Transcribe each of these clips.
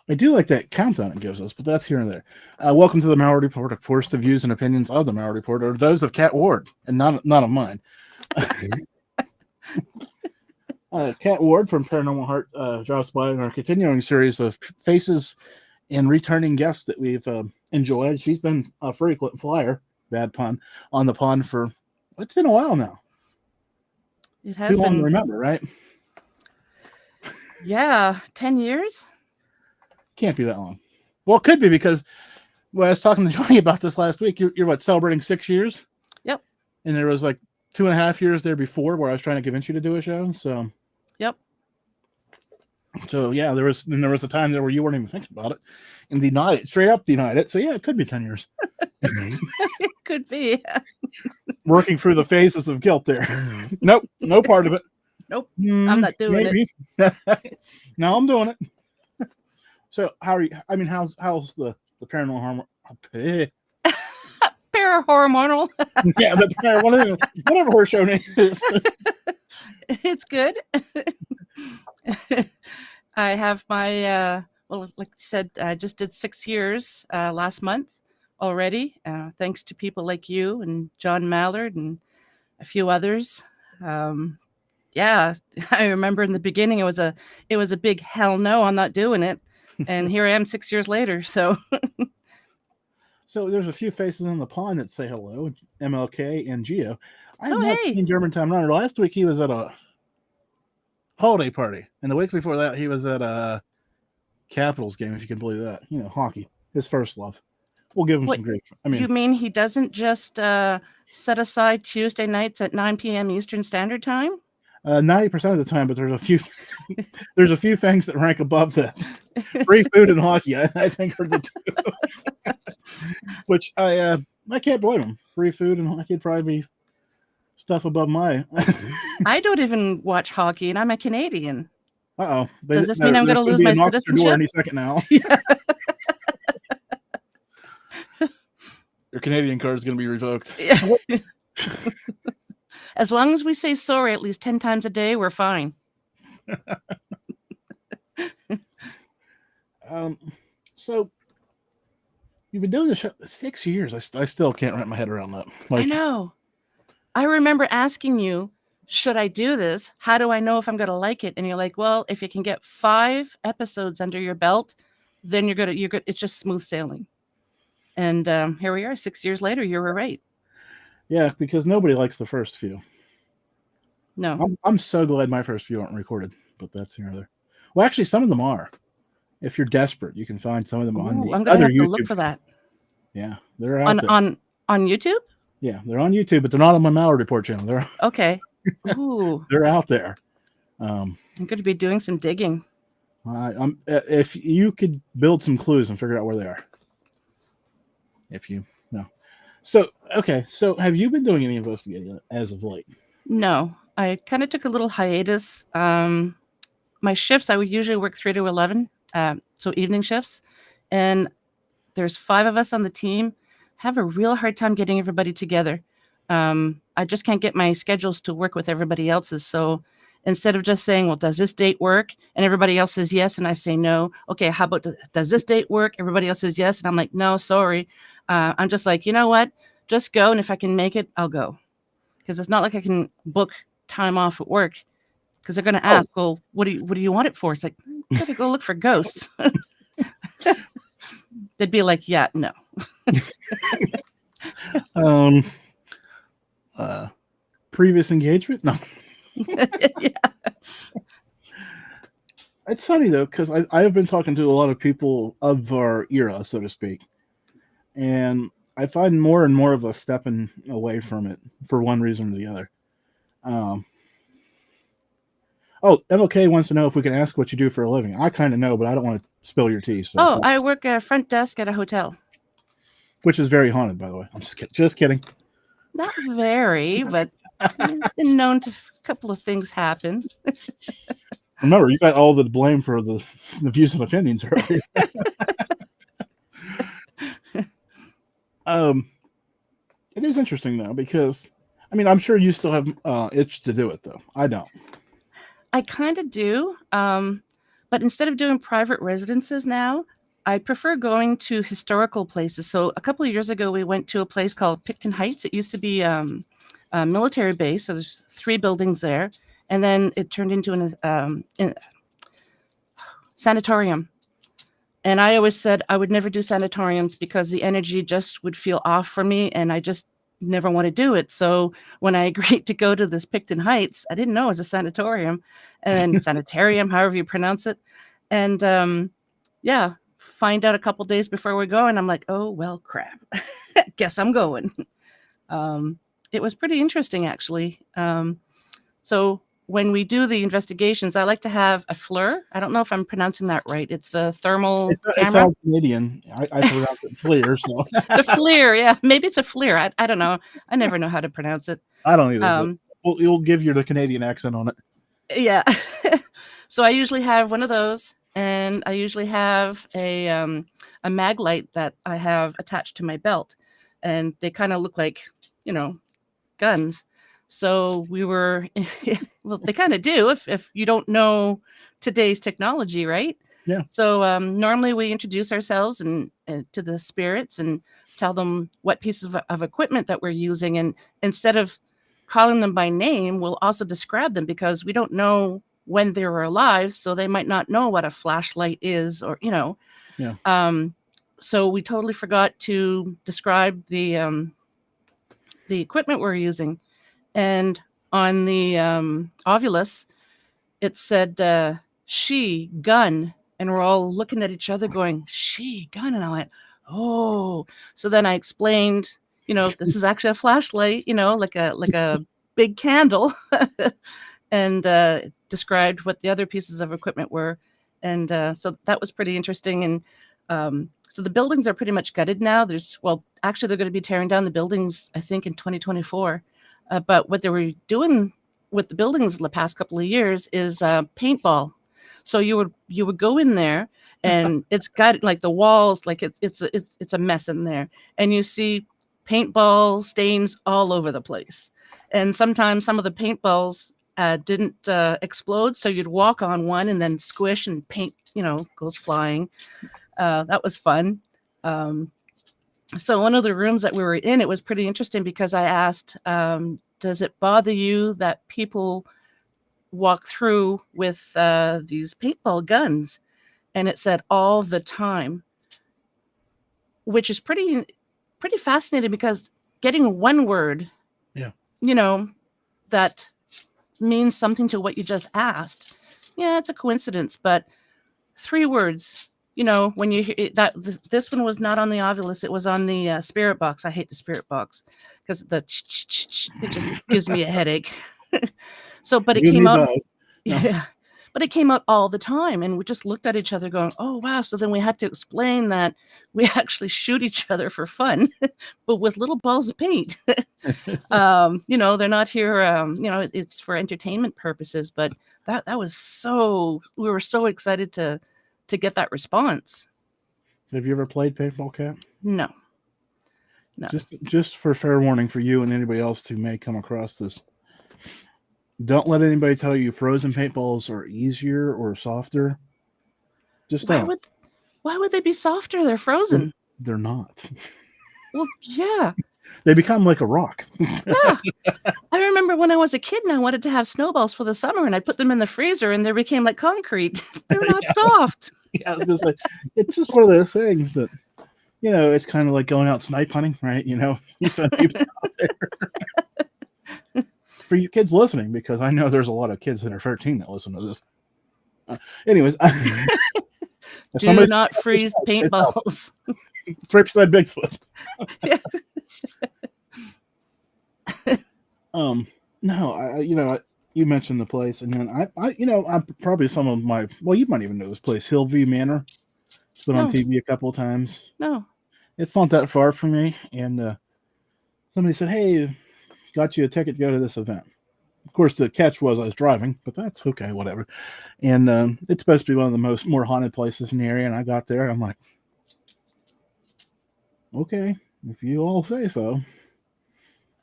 I do like that countdown it gives us, but that's here and there. Welcome to the Mallory Report. Of course, the views and opinions of the Mallory Report are those of Kat Ward and not of mine. Kat Ward from Paranormal Heart drops by in our continuing series of faces and returning guests that we've enjoyed. She's been a frequent flyer, bad pun, on the pond for it's been a while now. It Too has long to been, remember, right? yeah, 10 years. Can't be that long. Well, it could be because I was talking to Johnny about this last week. You're what, celebrating 6 years? Yep. And there was like 2.5 years there before where I was trying to convince you to do a show. So Yep. So yeah, there was a time there where you weren't even thinking about it and denied it, straight up denied it. So yeah, it could be 10 years. It could be. Working through the phases of guilt there. Nope, no part of it. Nope, I'm not doing it. No, I'm doing it. So how are you? I mean, how's the paranormal Parahormonal. yeah, whatever her show name is. It's good. I have my well, like I said, I just did 6 years last month already, thanks to people like you and John Mallard and a few others. Yeah, I remember in the beginning it was a big hell no, I'm not doing it, and here I am 6 years later. So So there's a few faces on the pond that say hello, MLK and Geo. I have Oh, not hey. seen Germantown Runner. Last week he was at a holiday party, and the week before that he was at a Capitals game, if you can believe that. You know, hockey, his first love. We'll give him What, some grief. I you mean, mean he doesn't just set aside Tuesday nights at 9 p.m. Eastern Standard Time? 90% of the time, but there's a few things that rank above that. Free food and hockey, I think, are the two. Which I can't blame him. Free food and hockey would probably be stuff above my. I don't even watch hockey, and I'm a Canadian. Uh-oh. Does this mean I'm going to lose my citizenship? Any second now. Yeah. Your Canadian card is going to be revoked. Yeah. As long as we say sorry at least 10 times a day, we're fine. So you've been doing this show 6 years. I still can't wrap my head around that. I know. I remember asking you, should I do this? How do I know if I'm going to like it? And you're like, well, if you can get 5 episodes under your belt, then you're good. It's just smooth sailing. And here we are 6 years later. You were right. Yeah, because nobody likes the first few. No. I'm so glad my first few aren't recorded, but that's here or there. Well, actually, some of them are. If you're desperate, you can find some of them on the I'm other have YouTube. To look for that. Yeah, they're out there. On YouTube? Yeah, they're on YouTube, but they're not on my Mallory Report channel. They're okay. Ooh. They're out there. I'm going to be doing some digging. If you could build some clues and figure out where they are. If you know. So, okay. So, have you been doing any investigating as of late? No. I kind of took a little hiatus. My shifts, I would usually work 3 to 11, so evening shifts. And there's 5 of us on the team. Have a real hard time getting everybody together. I just can't get my schedules to work with everybody else's. So instead of just saying, well, does this date work? And everybody else says yes. And I say no. Okay, how about, does this date work? Everybody else says yes. And I'm like, no, sorry. I'm just like, you know what? Just go. And if I can make it, I'll go. Because it's not like I can book time off at work. Because they're going to ask, well, what do you want it for? It's like, you got to go look for ghosts. They'd be like, yeah, no. Previous engagement? No. Yeah. It's funny though, because I have been talking to a lot of people of our era, so to speak, and I find more and more of us stepping away from it for one reason or the other. MLK wants to know if we can ask what you do for a living. I kind of know, but I don't want to spill your tea. So. I work at front desk at a hotel. Which is very haunted, by the way. I'm just kidding. Not very, but it's been known to a couple of things happen. Remember, you got all the blame for the views and opinions earlier. It is interesting, though, because, I mean, I'm sure you still have itch to do it, though. I don't. I kind of do, but But instead of doing private residences now, I prefer going to historical places. So a couple of years ago, we went to a place called Picton Heights. It used to be a military base. So there's 3 buildings there. And then it turned into an sanatorium. And I always said I would never do sanatoriums because the energy just would feel off for me. And I just never want to do it. So when I agreed to go to this Picton Heights, I didn't know it was a sanatorium and sanitarium, however you pronounce it. And yeah, find out a couple days before we go. And I'm like, oh, well, crap. Guess I'm going. It was pretty interesting, actually. So when we do the investigations, I like to have a FLIR. I don't know if I'm pronouncing that right. It's the thermal It camera. sounds Canadian. I forgot the FLIR. So The FLIR, yeah. Maybe it's a FLIR. I don't know. I never know how to pronounce it. I don't either. You'll give you the Canadian accent on it. Yeah. So I usually have one of those, and I usually have a mag light that I have attached to my belt, and they kind of look like, guns. So we were, well, they kind of do if you don't know today's technology, right? Yeah. So normally we introduce ourselves and to the spirits and tell them what pieces of equipment that we're using, and instead of calling them by name, we'll also describe them because we don't know when they were alive, so they might not know what a flashlight is, or Yeah. So we totally forgot to describe the equipment we're using, and on the Ovilus, it said she gun, and we're all looking at each other going, she gun, and I went, oh. So then I explained, this is actually a flashlight, like a big candle, and described what the other pieces of equipment were. And so that was pretty interesting. And so the buildings are pretty much gutted now. Actually, they're going to be tearing down the buildings, I think, in 2024. But what they were doing with the buildings the past couple of years is paintball. So you would go in there, and it's got like the walls, like it's a mess in there, and you see paintball stains all over the place. And sometimes some of the paintballs didn't explode, so you'd walk on one and then squish and paint, goes flying. That was fun. So one of the rooms that we were in, it was pretty interesting because I asked, does it bother you that people walk through with these paintball guns? And it said all the time, which is pretty fascinating because getting one word, Yeah, that means something to what you just asked. Yeah, it's a coincidence, but 3 words, when you hear that, this one was not on the Ovilus, it was on the spirit box. I hate the spirit box because it just gives me a headache. So, but it you came need out. both. No. Yeah. But it came out all the time, and we just looked at each other going, oh, wow. So then we had to explain that we actually shoot each other for fun, but with little balls of paint. They're not here, it's for entertainment purposes, but that was we were so excited to get that response. Have you ever played paintball, Kat? No. Just for fair warning for you and anybody else who may come across this. Don't let anybody tell you frozen paintballs are easier or softer. Just don't. Why would they be softer? They're frozen. They're not. Well, yeah. They become like a rock. Yeah. I remember when I was a kid and I wanted to have snowballs for the summer, and I put them in the freezer and they became like concrete. They're not soft. Yeah, I was gonna say, it's just one of those things that, it's kind of like going out snipe hunting, right? You send people out there. For you kids listening, because I know there's a lot of kids that are 13 that listen to this. Anyways, do not freeze paintballs. It's right beside Bigfoot. No, you mentioned the place, and then I'm probably some of my. Well, you might even know this place, Hillview Manor. It's been on TV a couple of times. No, it's not that far from me, and somebody said, "Hey, got you a ticket to go to this event." Of course, the catch was I was driving, but that's okay, whatever. And it's supposed to be one of the more haunted places in the area. And I got there, and I'm like, okay, if you all say so.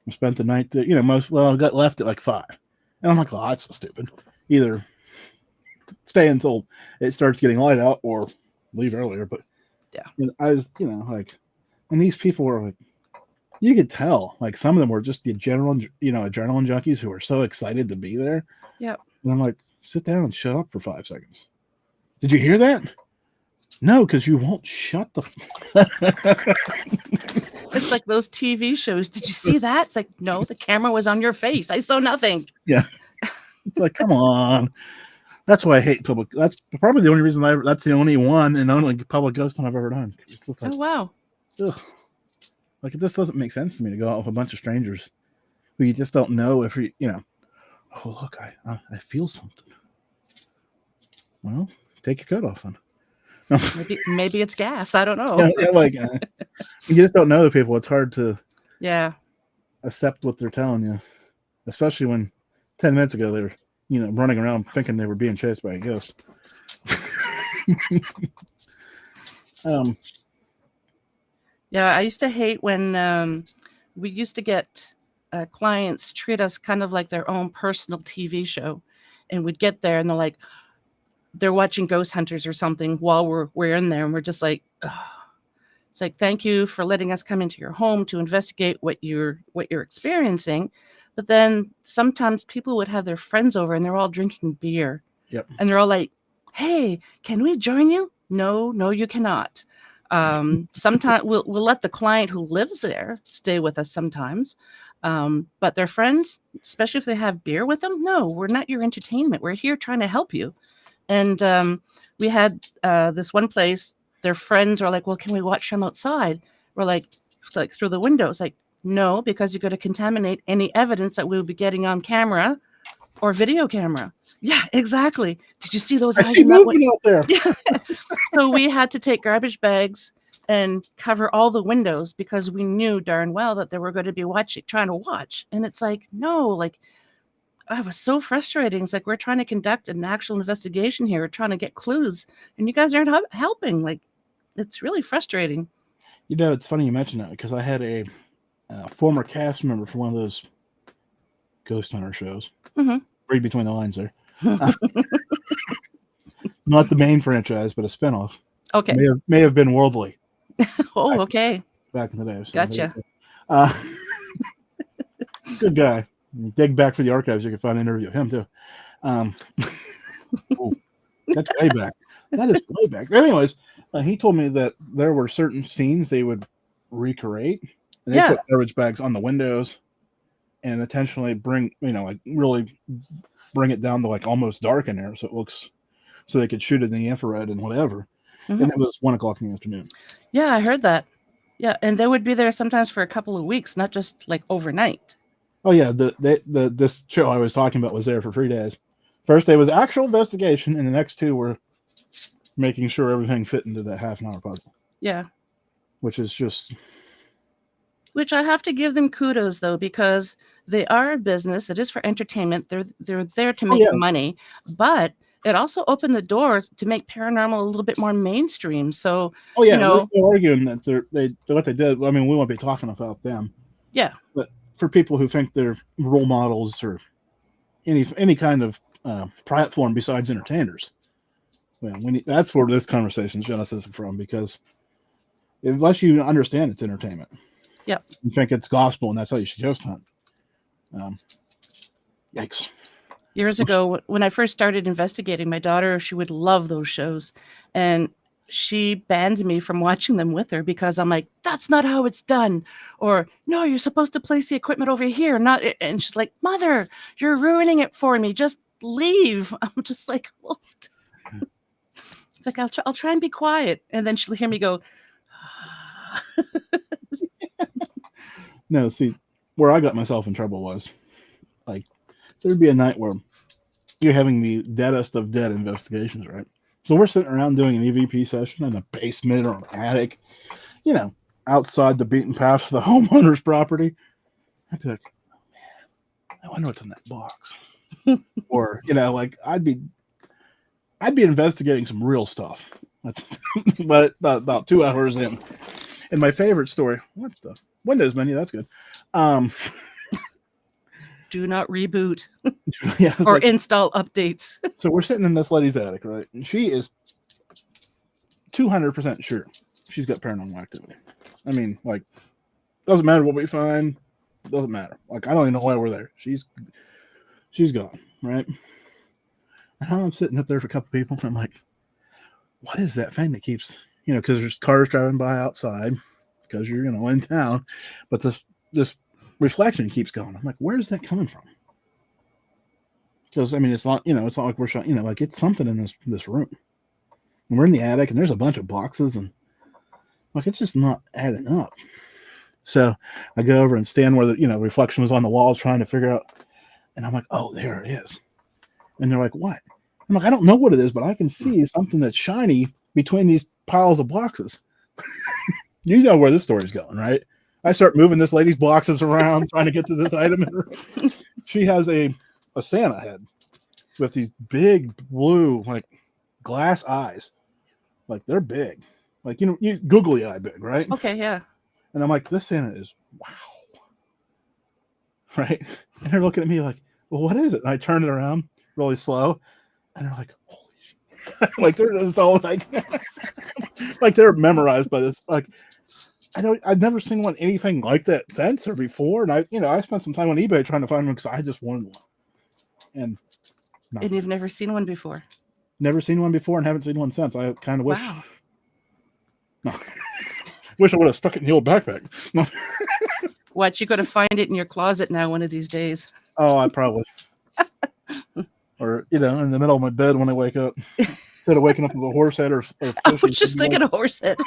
I spent the night there, I got left at like 5. And I'm like, oh, that's so stupid. Either stay until it starts getting light out or leave earlier. But Yeah. I was, like, and these people were like, you could tell, like, some of them were just the adrenaline junkies who were so excited to be there. Yep. And I'm like, sit down and shut up for 5 seconds. Did you hear that? No, because you won't shut the. It's like those TV shows. Did you see that? It's like, no, the camera was on your face. I saw nothing. Yeah. It's like, come on. That's why I hate public. That's probably the only reason that's the only one and only public ghost hunt I've ever done. It's just like, Oh, wow. ugh. Like, it just doesn't make sense to me to go out with a bunch of strangers who you just don't know if oh, look, I feel something. Well, take your coat off then. Maybe it's gas. I don't know. You just don't know the people. It's hard to accept what they're telling you, especially when 10 minutes ago they were, running around thinking they were being chased by a ghost. Yeah, I used to hate when we used to get clients treat us kind of like their own personal TV show, and we'd get there and they're watching Ghost Hunters or something while we're in there, and we're just like, ugh. It's like, thank you for letting us come into your home to investigate what you're experiencing. But then sometimes people would have their friends over and they're all drinking beer. Yep. And they're all like, hey, can we join you? No, you cannot. Sometimes we'll let the client who lives there stay with us sometimes. But their friends, especially if they have beer with them, no, we're not your entertainment. We're here trying to help you. And we had this one place, their friends are like, well, can we watch them outside? We're like through the windows. Like, no, because you're going to contaminate any evidence that we'll be getting on camera or video camera. Yeah, exactly. Did you see those I eyes see in that way? movement out there. Yeah. So we had to take garbage bags and cover all the windows because we knew darn well that they were going to be trying to watch. And it's like, no, like, I was so frustrating. It's like, we're trying to conduct an actual investigation here. We're trying to get clues, and you guys aren't helping. Like, it's really frustrating. It's funny you mentioned that because I had a former cast member for one of those ghost hunter shows. Mm-hmm. Read between the lines there. Not the main franchise, but a spinoff. Okay. May have been Worldly. Oh, okay. Back in the day. So Gotcha. Good guy. You dig back for the archives, you can find an interview of him too. That's way back. That is way back. Anyways, he told me that there were certain scenes they would recreate, and they put garbage bags on the windows, and intentionally bring, really bring it down to like almost dark in there, so it looks, so they could shoot it in the infrared and whatever. Mm-hmm. And it was 1 o'clock in the afternoon. Yeah, I heard that. Yeah, and they would be there sometimes for a couple of weeks, not just like overnight. Oh yeah, this show I was talking about was there for 3 days. First day was actual investigation, and the next 2 were making sure everything fit into that half-an-hour puzzle. Yeah. Which is just... Which I have to give them kudos, though, because they are a business. It is for entertainment. They're there to make money, but it also opened the doors to make paranormal a little bit more mainstream. So, they're arguing that they what they did. I mean, we won't be talking about them. Yeah. But for people who think they're role models or any kind of platform besides entertainers, well, that's where this conversation's genesis from, because unless you understand it's entertainment, you think it's gospel, and that's how you should ghost hunt. Yikes. Years ago, when I first started investigating, my daughter, she would love those shows, and she banned me from watching them with her because I'm like, that's not how it's done. Or, no, you're supposed to place the equipment over here. And she's like, Mother, you're ruining it for me. Just leave. I'm just like, well, it's like, I'll try and be quiet. And then she'll hear me go, No, see, where I got myself in trouble was, like, there'd be a night where you're having the deadest of dead investigations, right? So we're sitting around doing an EVP session in a basement or an attic, outside the beaten path of the homeowner's property. I'd be like, oh, man, I wonder what's in that box. Or, I'd be investigating some real stuff. But about 2 hours in. And my favorite story, what the Windows menu, that's good. Do not reboot Yeah, or like, install updates. so we're sitting in this lady's attic, right? And she is 200% sure she's got paranormal activity. I mean, like, doesn't matter what we find. Doesn't matter. Like, I don't even know why we're there. She's gone, right? And I'm sitting up there for a couple people, and I'm like, what is that thing that keeps, because there's cars driving by outside because you're, in town, but this reflection keeps going. I'm like, where's that coming from? Because, I mean, it's not like we're showing, like, it's something in this room. And we're in the attic, and there's a bunch of boxes, and like, it's just not adding up. So I go over and stand where the reflection was on the wall, trying to figure out, and I'm like, oh, there it is. And they're like, what? I'm like, I don't know what it is, but I can see something that's shiny between these piles of boxes. You know where this story's going, right? I start moving this lady's boxes around, trying to get to this item. She has a Santa head with these big blue, like, glass eyes. Like, they're big. Like, you googly eye big, right? Okay, yeah. And I'm like, this Santa is wow. Right? And they're looking at me like, well, what is it? And I turn it around really slow. And they're like, holy shit. Like, they're just all like, like, they're memorized by this. Like, I've never seen anything like that since or before. And I spent some time on eBay trying to find one because I just wanted one. And you've never seen one before? Never seen one before and haven't seen one since. I kind of wish. Wow. No. Wish I would have stuck it in the old backpack. No. What, you got to find it in your closet now one of these days. Oh, I probably. Or, in the middle of my bed when I wake up. Instead of waking up with a horse head or fish. I was just thinking a horse head.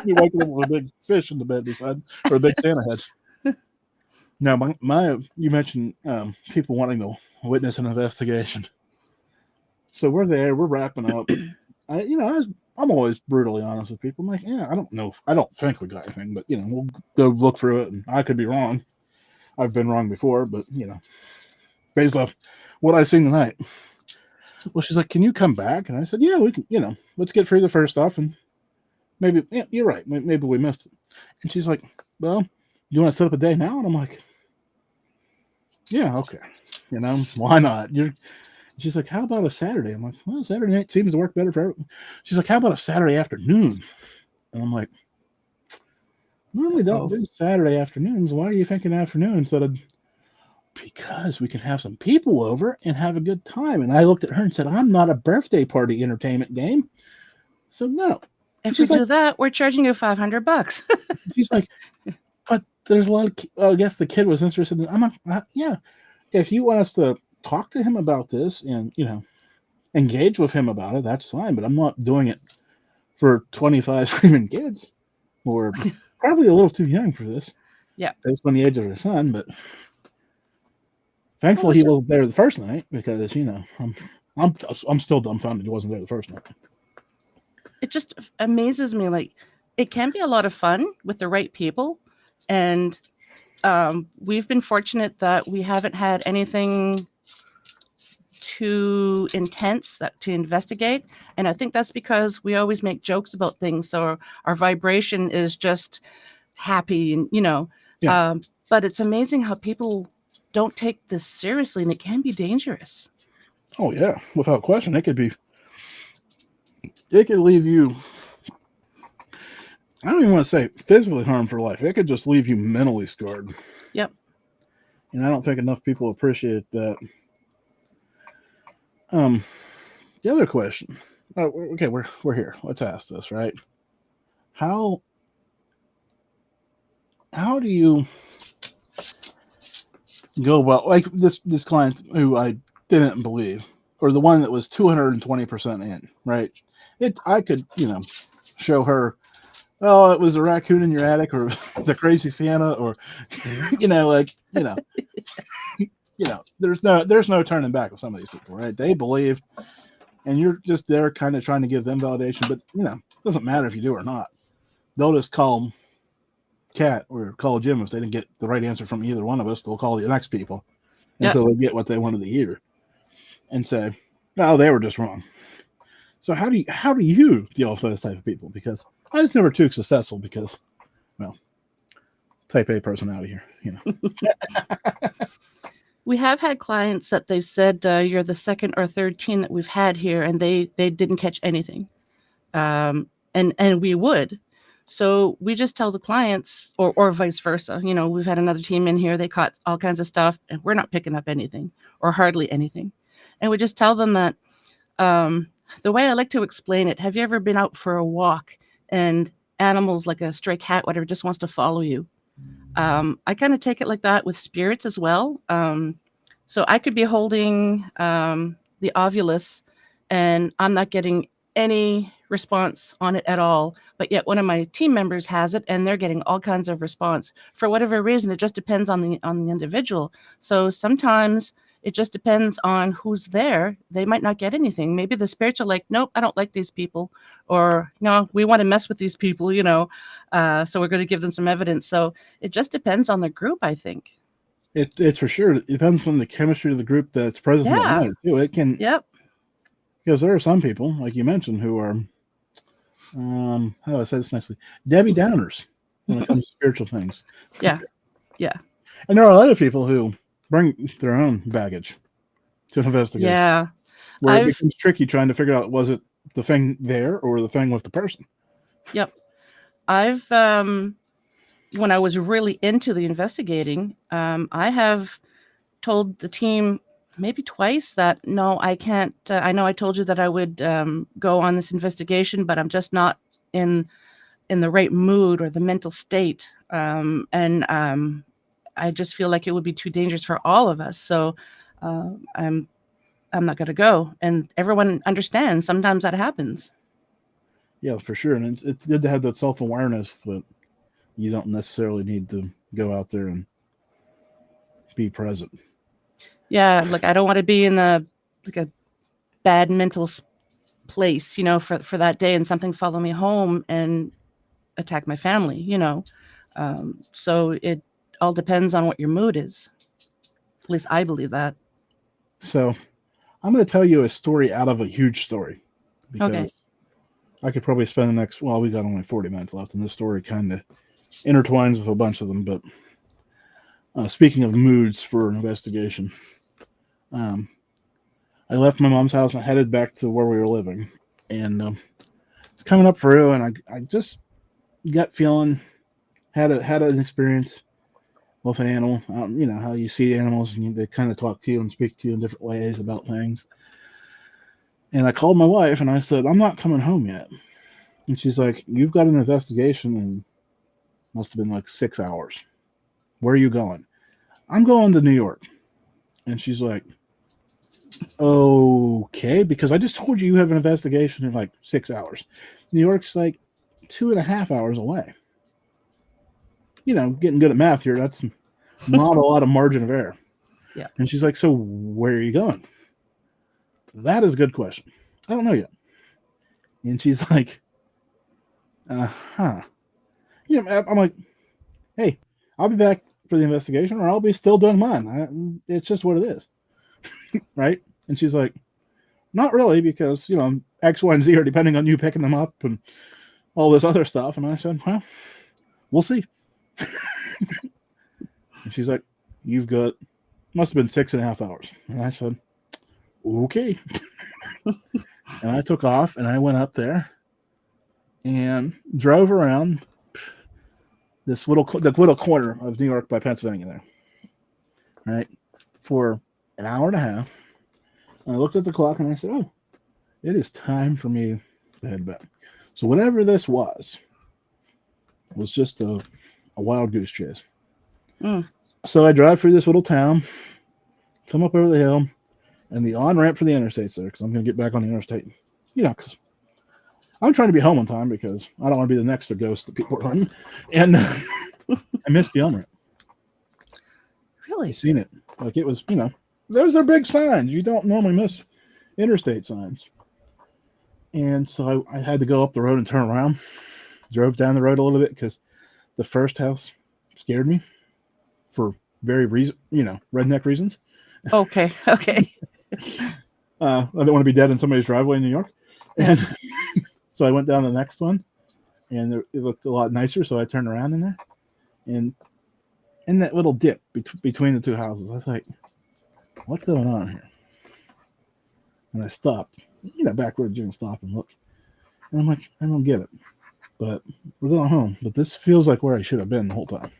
You waking up with a big fish in the bed beside, or a big Santa head. No, you mentioned people wanting to witness an investigation. So we're there, we're wrapping up. I'm always brutally honest with people. I'm like, yeah, I don't know. I don't think we got anything, but we'll go look through it, and I could be wrong. I've been wrong before, but based off what I seen tonight. Well, she's like, can you come back? And I said, yeah, we can. Let's get through the first stuff, and maybe you're right. Maybe we missed it. And she's like, well, you want to set up a day now? And I'm like, yeah, okay. Why not? She's like, how about a Saturday? I'm like, well, Saturday night seems to work better for everyone. She's like, how about a Saturday afternoon? And I'm like, normally don't do Saturday afternoons. Why are you thinking afternoon instead of? Because we can have some people over and have a good time. And I looked at her and said, I'm not a birthday party entertainment game. So no. If we do that, we're charging you $500. She's like, but there's a lot of, I guess the kid was interested in, I'm like, yeah. If you want us to talk to him about this and, engage with him about it, that's fine. But I'm not doing it for 25 screaming kids. Or probably a little too young for this. Yeah. Based on the age of her son, but thankfully he wasn't there the first night because, I'm still dumbfounded he wasn't there the first night. It just amazes me. Like, it can be a lot of fun with the right people. And we've been fortunate that we haven't had anything too intense to investigate. And I think that's because we always make jokes about things. So our vibration is just happy and, Yeah. But it's amazing how people don't take this seriously, and it can be dangerous. Oh yeah, without question. It could leave you, I don't even want to say physically harmed for life. It could just leave you mentally scarred. Yep. And I don't think enough people appreciate that. The other question. Okay, we're here. Let's ask this, right? How do you go about, like, this client who I didn't believe, or the one that was 220% in, right? I could, show her, oh, it was a raccoon in your attic, or the crazy Santa, or there's no turning back with some of these people, right? They believe, and you're just there kind of trying to give them validation, but it doesn't matter if you do or not. They'll just call Kat or call Jim if they didn't get the right answer from either one of us. They'll call the next people until they get what they wanted to hear and say, no, they were just wrong. So how do you deal with those type of people? Because I was never too successful because, well, type A personality here, We have had clients that they've said, "You're the second or third team that we've had here," and they didn't catch anything. And we would. So we just tell the clients, or vice versa. We've had another team in here, they caught all kinds of stuff, and we're not picking up anything or hardly anything. And we just tell them that the way I like to explain it, have you ever been out for a walk and animals like a stray cat, whatever, just wants to follow you? I kind of take it like that with spirits as well. So I could be holding the ovulus and I'm not getting any response on it at all. But yet one of my team members has it and they're getting all kinds of response. For whatever reason, it just depends on the individual. So sometimes it just depends on who's there. They might not get anything. Maybe the spirits are like, nope, I don't like these people. Or, no, we want to mess with these people, so we're going to give them some evidence. So it just depends on the group, I think. It's for sure. It depends on the chemistry of the group that's present that night, too. It can. Yep. Because there are some people, like you mentioned, who are, how do I say this nicely? Debbie Downers when it comes to spiritual things. Yeah. Yeah. And there are other people who bring their own baggage to an investigation. Yeah. Where it becomes tricky trying to figure out, was it the thing there or the thing with the person? Yep. I've, when I was really into the investigating, I have told the team maybe twice that, no, I can't, I know I told you that I would go on this investigation, but I'm just not in the right mood or the mental state. And I just feel like it would be too dangerous for all of us. So I'm not going to go. And everyone understands. Sometimes that happens. Yeah, for sure. And it's good to have that self-awareness that you don't necessarily need to go out there and be present. Yeah, like I don't want to be in a bad mental place, for that day and something follow me home and attack my family, So it all depends on what your mood is. At least I believe that. So I'm going to tell you a story out of a huge story. Because okay. I could probably spend the next, we got only 40 minutes left, and this story kind of intertwines with a bunch of them. But speaking of moods for an investigation, I left my mom's house and headed back to where we were living. And it's coming up for real, and I just got feeling, had an experience with an animal. You know how you see animals and they kind of talk to you and speak to you in different ways about things. And I called my wife and I said, I'm not coming home yet. And she's like, you've got an investigation and must have been like 6 hours. Where are you going? I'm going to New York. And she's like, okay, because I just told you have an investigation in like 6 hours. New York's like 2.5 hours away. Getting good at math here. That's not a lot of margin of error. Yeah. And she's like, so where are you going? That is a good question. I don't know yet. And she's like, I'm like, hey, I'll be back for the investigation or I'll be still doing mine. It's just what it is. Right? And she's like, not really, because, X, Y, and Z are depending on you picking them up and all this other stuff. And I said, well, we'll see. And she's like, must have been 6.5 hours. And I said, okay. And I took off and I went up there and drove around the little corner of New York by Pennsylvania there. Right? For an hour and a half. And I looked at the clock and I said, oh, it is time for me to head back. So whatever this was just a wild goose chase. Mm. So I drive through this little town, come up over the hill, and the on-ramp for the interstate's there because I'm going to get back on the interstate. Because I'm trying to be home on time because I don't want to be the next to ghost that people are running. And I missed the on-ramp. Really? I seen it. Like it was, those are big signs. You don't normally miss interstate signs. And so I had to go up the road and turn around. Drove down the road a little bit because the first house scared me for very redneck reasons. Okay. I don't want to be dead in somebody's driveway in New York. And so I went down the next one and it looked a lot nicer. So I turned around in there and in that little dip between the two houses, I was like, what's going on here? And I stopped, back where June stopped and look. And I'm like, I don't get it. But we're going home. But this feels like where I should have been the whole time.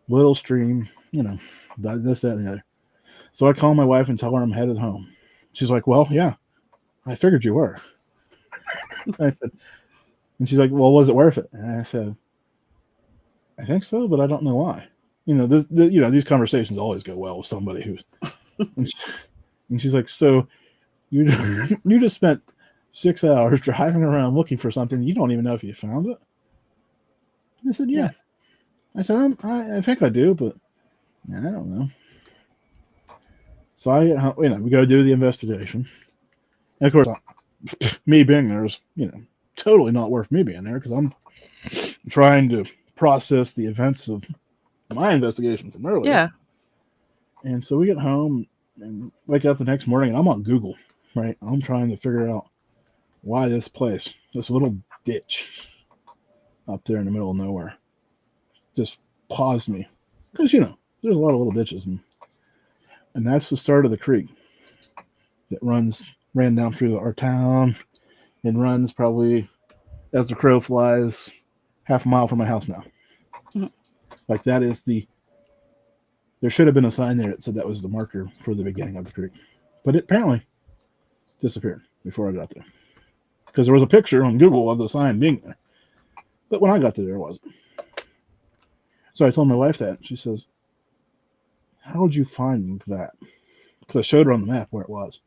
Little stream, this, that, and the other. So I call my wife and tell her I'm headed home. She's like, well, yeah, I figured you were. I said, and she's like, well, was it worth it? And I said, I think so, but I don't know why. These conversations always go well with somebody who's, and she's like, so you just spent 6 hours driving around looking for something. You don't even know if you found it. And I said, yeah. I said, I think I do, but I don't know. So we go do the investigation. And of course, me being there is, totally not worth me being there because I'm trying to process the events of my investigation from earlier. Yeah. And so we get home and wake up the next morning and I'm on Google, right? I'm trying to figure out why this place, this little ditch up there in the middle of nowhere, just paused me. Because, there's a lot of little ditches. And that's the start of the creek that ran down through our town and runs probably, as the crow flies, half a mile from my house now. Mm-hmm. Like that is there should have been a sign there that said that was the marker for the beginning of the creek. But it apparently disappeared before I got there. Because there was a picture on Google of the sign being there. But when I got there, it wasn't. So I told my wife that. She says, how would you find that? Because I showed her on the map where it was.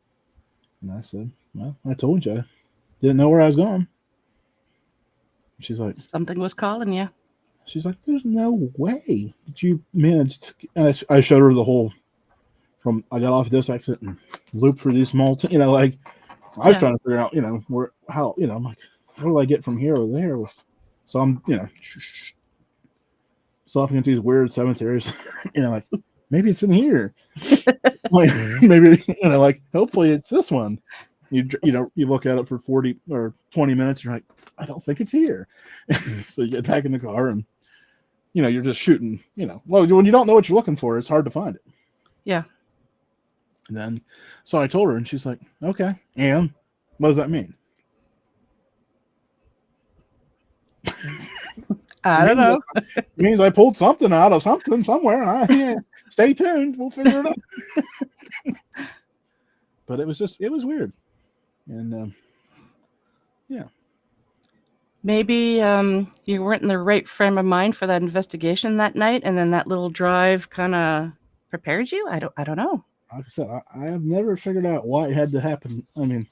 And I said, well, I told you. I didn't know where I was going. She's like, something was calling you. She's like, there's no way that you managed to. And I showed her the whole from I got off this exit and looped through these small, I was trying to figure out, how, I'm like, how do I get from here or there? So I'm, stopping at these weird cemeteries, like, maybe it's in here. Like, maybe, hopefully it's this one. You look at it for 40 or 20 minutes. You're like, I don't think it's here. So you get back in the car and, you're just shooting, well, when you don't know what you're looking for, it's hard to find it. Yeah. And then, so I told her and she's like, okay. And what does that mean? I don't know. It means I pulled something out of something somewhere. Stay tuned. We'll figure it out. But it was weird. And yeah. Maybe you weren't in the right frame of mind for that investigation that night, and then that little drive kind of prepared you. I don't know. Like I said, I have never figured out why it had to happen. I mean,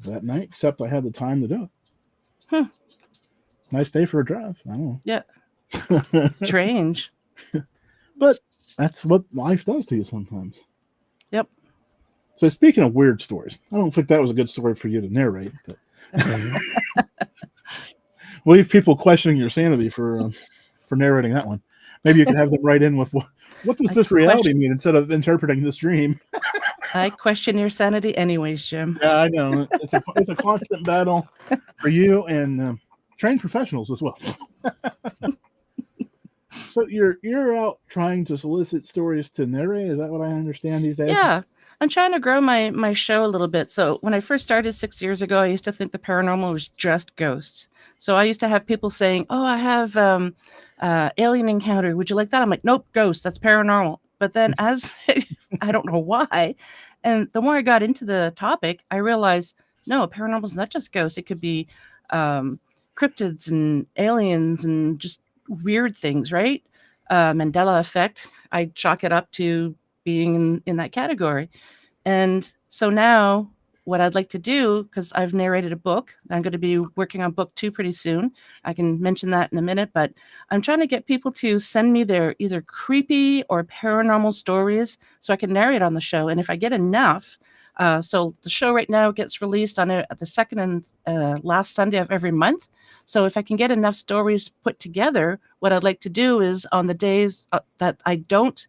that night, except I had the time to do it. Nice day for a drive. I don't know. Yeah. Strange. But that's what life does to you sometimes. Yep. So speaking of weird stories, I don't think that was a good story for you to narrate. But we'll leave people questioning your sanity for narrating that one. Maybe you could have them write in with what does this reality mean instead of interpreting this dream. I question your sanity anyways, Jim. Yeah, I know. It's a constant battle for you and trained professionals as well. So you're out trying to solicit stories to narrate. Is that what I understand these days? Yeah. I'm trying to grow my show a little bit. So when I first started 6 years ago, I used to think the paranormal was just ghosts. So I used to have people saying, oh, I have alien encounter. Would you like that? I'm like, nope, ghost. That's paranormal. But then as I don't know why. And the more I got into the topic, I realized, no, paranormal is not just ghosts. It could be cryptids and aliens and just weird things, right? Mandela effect. I chalk it up to being in that category. And so now what I'd like to do, because I've narrated a book, I'm going to be working on book 2 pretty soon. I can mention that in a minute, but I'm trying to get people to send me their either creepy or paranormal stories so I can narrate on the show. And if I get enough, so the show right now gets released on at the second and last Sunday of every month. So if I can get enough stories put together, what I'd like to do is on the days that I don't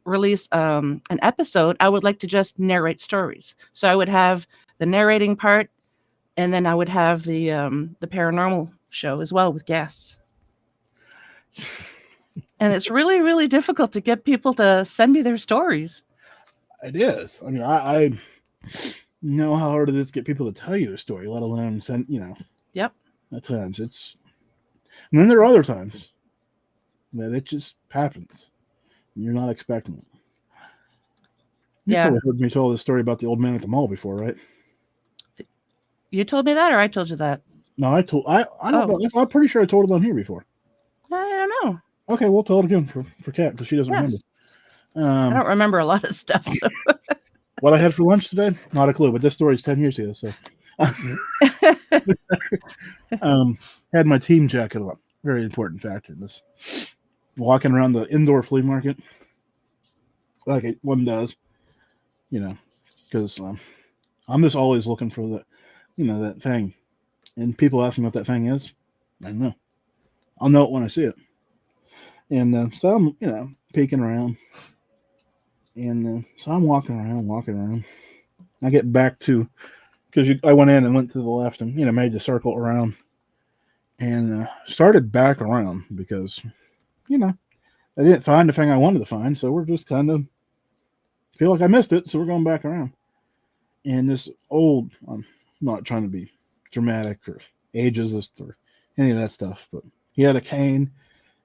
release an episode, I would like to just narrate stories. So I would have the narrating part, and then I would have the paranormal show as well with guests. And it's really, really difficult to get people to send me their stories. It is. I mean, I know how hard it is to get people to tell you a story, let alone send, Yep. at times it's, and then there are other times that it just happens. You're not expecting it. You've Yeah. probably heard me tell this story about the old man at the mall before, right? You told me that, or I told you that? No, I don't know. I'm pretty sure I told it on here before. I don't know. Okay, we'll tell it again for Kat because she doesn't remember. I don't remember a lot of stuff. So. What I had for lunch today, not a clue. But this story's 10 years ago, so had my team jacket on. Very important factor in this. Walking around the indoor flea market, like one does, because I'm just always looking for that thing, and people ask me what that thing is. I don't know. I'll know it when I see it. And so I'm, peeking around. And so I'm walking around. I get back to, because I went in and went to the left and, made the circle around and started back around because, I didn't find the thing I wanted to find. So we're just kind of feel like I missed it. So we're going back around. And this old, I'm not trying to be dramatic or ageist or any of that stuff, but he had a cane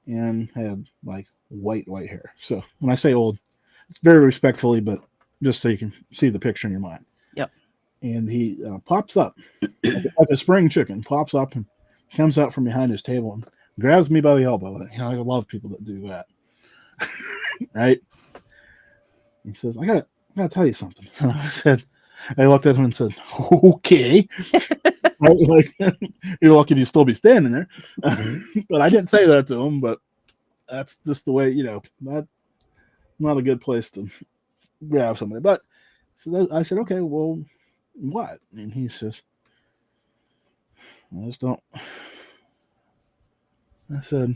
and had like white hair. So when I say old, it's very respectfully, but just so you can see the picture in your mind. Yep. And he pops up like a spring chicken, pops up and comes out from behind his table and grabs me by the elbow. I love people that do that. Right? He says, I gotta tell you something. I looked at him and said, okay. Right? Like, you're lucky to still be standing there. But I didn't say that to him, but that's just the way, not a good place to grab somebody. But so I said, okay, well, what? And he says, I just don't. I said,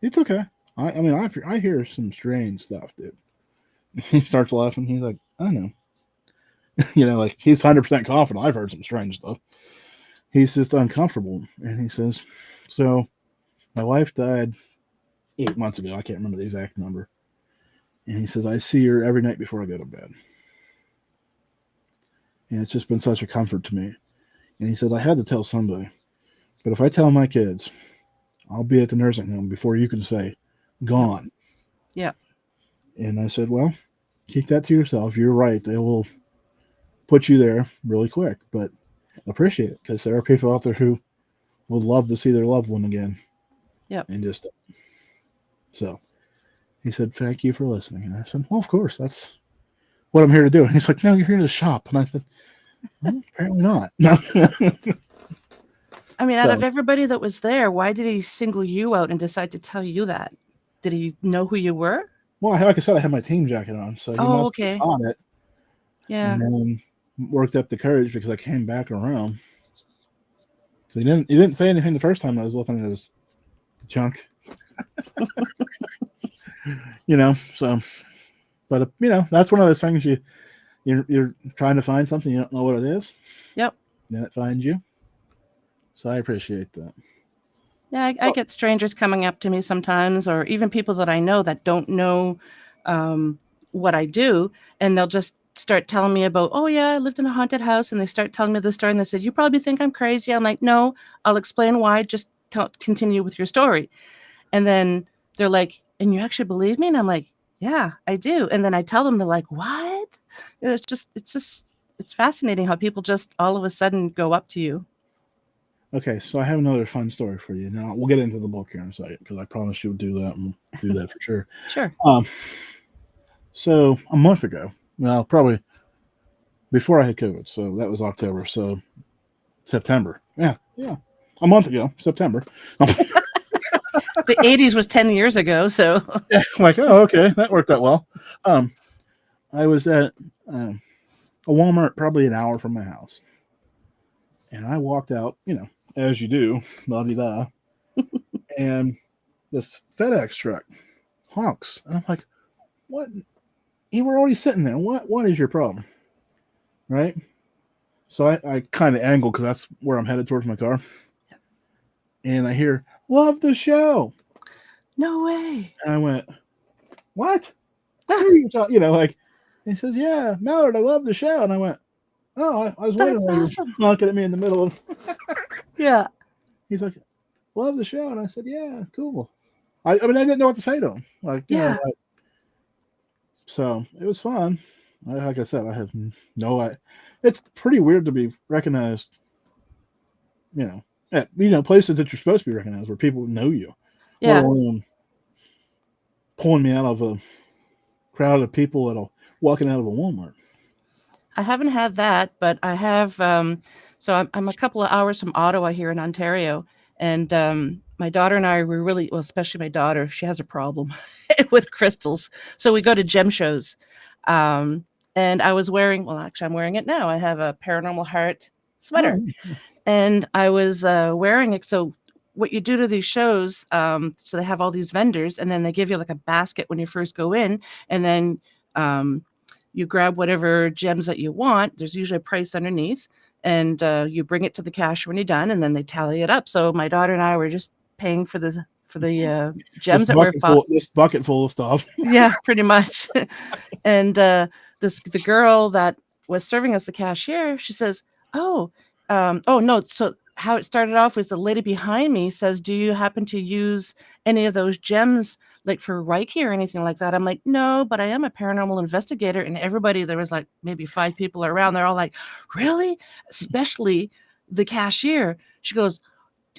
it's okay. I hear some strange stuff, dude. He starts laughing. He's like, I know. Like he's 100% confident. I've heard some strange stuff. He's just uncomfortable. And he says, so my wife died 8 months ago. I can't remember the exact number. And he says, I see her every night before I go to bed. And it's just been such a comfort to me. And he said, I had to tell somebody. But if I tell my kids, I'll be at the nursing home before you can say, gone. Yeah. And I said, well, keep that to yourself. You're right. They will put you there really quick. But appreciate it because there are people out there who would love to see their loved one again. Yeah. And just so. He said, thank you for listening. And I said, well, of course, that's what I'm here to do. And he's like, no, you're here to shop. And I said, well, apparently not. I mean, out of everybody that was there, why did he single you out and decide to tell you that? Did he know who you were? Well, like I said, I had my team jacket on. So he must have caught it. Yeah. And then worked up the courage because I came back around. He didn't say anything the first time I was looking at his junk. So, but that's one of those things you're trying to find something, you don't know what it is. Yep. Then it finds you. So I appreciate that. Yeah, I get strangers coming up to me sometimes, or even people that I know that don't know what I do, and they'll just start telling me about, oh yeah, I lived in a haunted house, and they start telling me the story, and they said, you probably think I'm crazy. I'm like, no, I'll explain why. Just continue with your story. And then they're like, and you actually believe me? And I'm like, yeah, I do. And then I tell them, they're like, what? It's fascinating how people just all of a sudden go up to you. Okay, so I have another fun story for you. Now we'll get into the book here in a second because I promised you would do that, and we'll do that for sure. Sure. So a month ago, well, probably before I had COVID, so that was October. So September, yeah, a month ago, September. The 80s was 10 years ago, so yeah, like, oh, okay, that worked out well. I was at a Walmart probably an hour from my house, and I walked out, as you do, la-di-da, and this FedEx truck honks, and I'm like, what? You were already sitting there. What is your problem? Right? So I kind of angle because that's where I'm headed towards my car. And I hear, love the show. No way. And I went, what? Who are you talking? Like, he says, yeah, Mallard, I love the show. And I went, oh, I was wondering That's why you awesome. were looking at me in the middle of. Yeah. He's like, love the show. And I said, yeah, cool. I mean, I didn't know what to say to him. Like, Yeah. like, so it was fun. Like I said, I have no. It's pretty weird to be recognized. At places that you're supposed to be recognized, where people know you. Let Yeah. alone pulling me out of a crowd of people walking out of a Walmart. I haven't had that, but I have. So I'm a couple of hours from Ottawa here in Ontario, and my daughter and I were really well, especially my daughter. She has a problem with crystals, so we go to gem shows. And I was wearing. Well, actually, I'm wearing it now. I have a Paranormal Heart sweater, and I was wearing it. So what you do to these shows, so they have all these vendors, and then they give you like a basket when you first go in, and then you grab whatever gems that you want. There's usually a price underneath, and you bring it to the cashier when you're done, and then they tally it up. So my daughter and I were just paying for the gems that were this bucket full of stuff. Yeah, pretty much. And the girl that was serving us, the cashier, she says, "Oh, oh no." So how it started off was the lady behind me says, "Do you happen to use any of those gems like for Reiki or anything like that?" I'm like, "No, but I am a paranormal investigator." And everybody, there was like maybe 5 people around. They're all like, "Really?" Especially the cashier. She goes,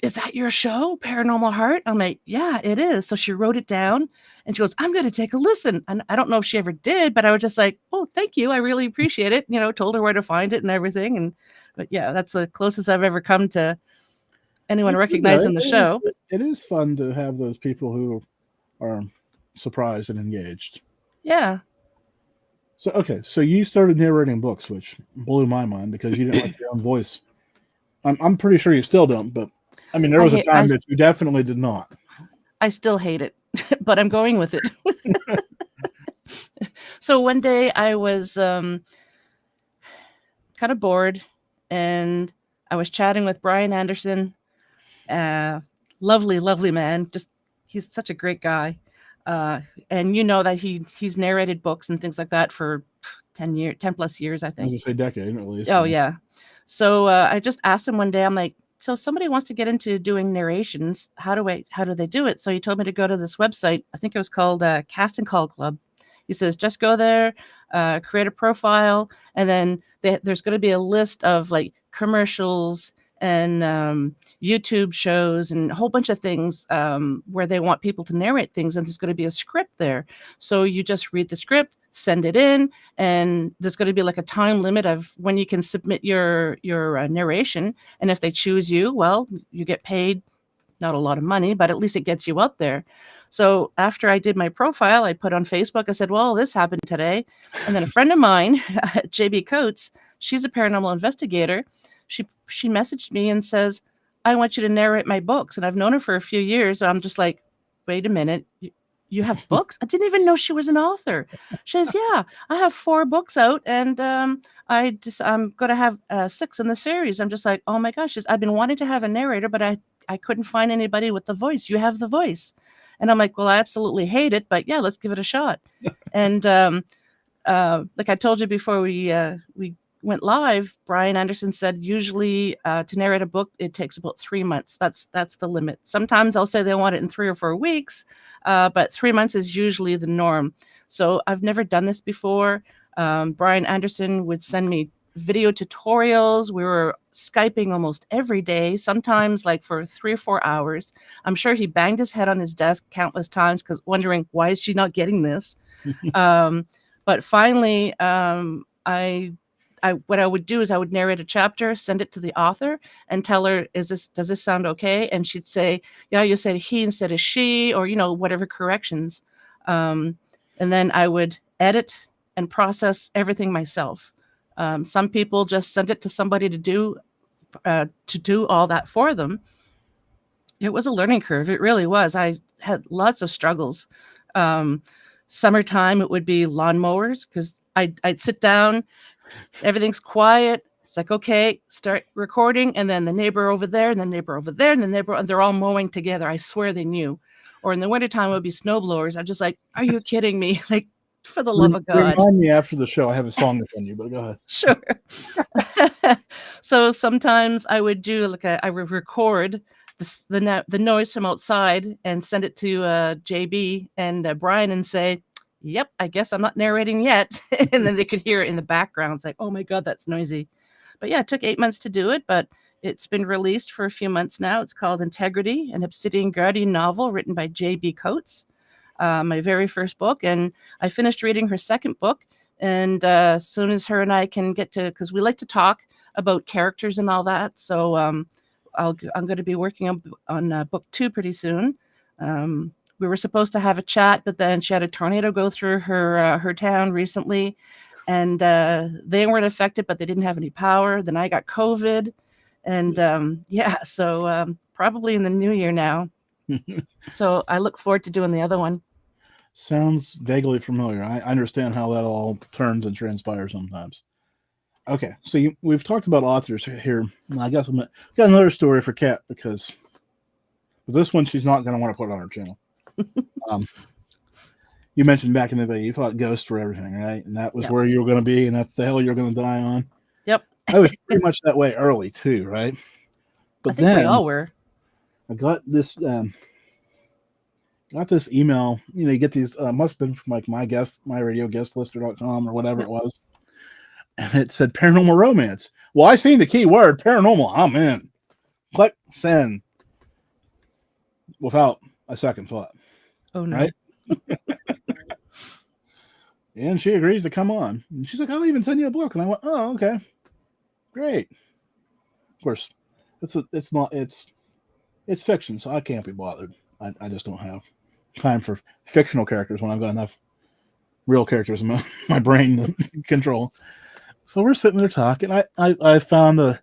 "Is that your show, Paranormal Heart?" I'm like, "Yeah, it is." So she wrote it down and she goes, "I'm going to take a listen." And I don't know if she ever did, but I was just like, "Oh, thank you. I really appreciate it." Told her where to find it and everything. But yeah, that's the closest I've ever come to anyone recognizing the show. It is fun to have those people who are surprised and engaged. Yeah. So, okay. So you started narrating books, which blew my mind because you didn't like your own voice. I'm pretty sure you still don't, but I mean, there was a time that you definitely did not. I still hate it, but I'm going with it. So one day I was kind of bored, and I was chatting with Brian Anderson. Lovely, lovely man. Just he's such a great guy. And that he's narrated books and things like that for 10 plus years, I I was think. gonna say decade at least. Oh yeah. So I just asked him one day, I'm like, "So somebody wants to get into doing narrations. How do they do it?" So he told me to go to this website. I think it was called Cast and Call Club. He says, just go there, create a profile, and then there's going to be a list of like commercials and YouTube shows and a whole bunch of things where they want people to narrate things, and there's going to be a script there. So you just read the script, send it in, and there's going to be like a time limit of when you can submit your narration. And if they choose you, well, you get paid. Not a lot of money, but at least it gets you out there. So after I did my profile, I put on Facebook, I said, "Well, this happened today." And then a friend of mine, JB Coates, she's a paranormal investigator. She messaged me and says, "I want you to narrate my books." And I've known her for a few years. So I'm just like, wait a minute. You have books? I didn't even know she was an author. She says, "Yeah, I have 4 books out, and I'm going to have 6 in the series." I'm just like, oh my gosh, I've been wanting to have a narrator, but I couldn't find anybody with the voice. You have the voice. And I'm like, well, I absolutely hate it, but yeah, let's give it a shot. And like I told you before we went live, Brian Anderson said usually to narrate a book, it takes about 3 months. That's the limit. Sometimes I'll say they want it in 3 or 4 weeks, but 3 months is usually the norm. So I've never done this before. Brian Anderson would send me video tutorials. We were Skyping almost every day, sometimes like for 3 or 4 hours. I'm sure he banged his head on his desk countless times because wondering, why is she not getting this? But finally, what I would do is I would narrate a chapter, send it to the author, and tell her, does this sound okay? And she'd say, yeah, you said he instead of she, or whatever corrections. And then I would edit and process everything myself. Some people just send it to somebody to do all that for them. It was a learning curve. It really was. I had lots of struggles. Summertime, it would be lawnmowers because I'd sit down, everything's quiet. It's like, okay, start recording. And then the neighbor over there, and the neighbor over there, and the neighbor, and they're all mowing together. I swear they knew. Or in the wintertime, it would be snowblowers. I'm just like, are you kidding me? Like, for the love of God. Remind me after the show. I have a song to send you, but go ahead. Sure. So sometimes I would do like I would record the noise from outside and send it to JB and Brian and say, "Yep, I guess I'm not narrating yet," and then they could hear it in the background. It's like, "Oh my God, that's noisy." But yeah, it took 8 months to do it, but it's been released for a few months now. It's called Integrity, an Obsidian Guardian novel written by JB Coates, my very first book, and I finished reading her second book. And as soon as her and I can get to, because we like to talk about characters and all that, so I'm going to be working on book 2 pretty soon. We were supposed to have a chat, but then she had a tornado go through her town recently, and they weren't affected, but they didn't have any power. Then I got COVID, and yeah, so probably in the new year now. So I look forward to doing the other one. Sounds vaguely familiar. I understand how that all turns and transpires sometimes. Okay, so we've talked about authors here. I guess I've got another story for Kat, because this one she's not going to want to put on her channel. You mentioned back in the day you thought ghosts were everything, right? And that was where you were going to be, and that's the hell you're going to die on. Yep. I was pretty much that way early too, right? But I think we all were. I got this email. You get these, must have been from like myradioguestlister.com or whatever it was. And it said paranormal romance. Well, I seen the key word paranormal. I'm in. Click send. Without a second thought. Oh no. Right? And she agrees to come on. And she's like, I'll even send you a book. And I went, oh, okay. Great. Of course, it's fiction, so I can't be bothered. I just don't have time for fictional characters when I've got enough real characters in my brain to control. So we're sitting there talking. I found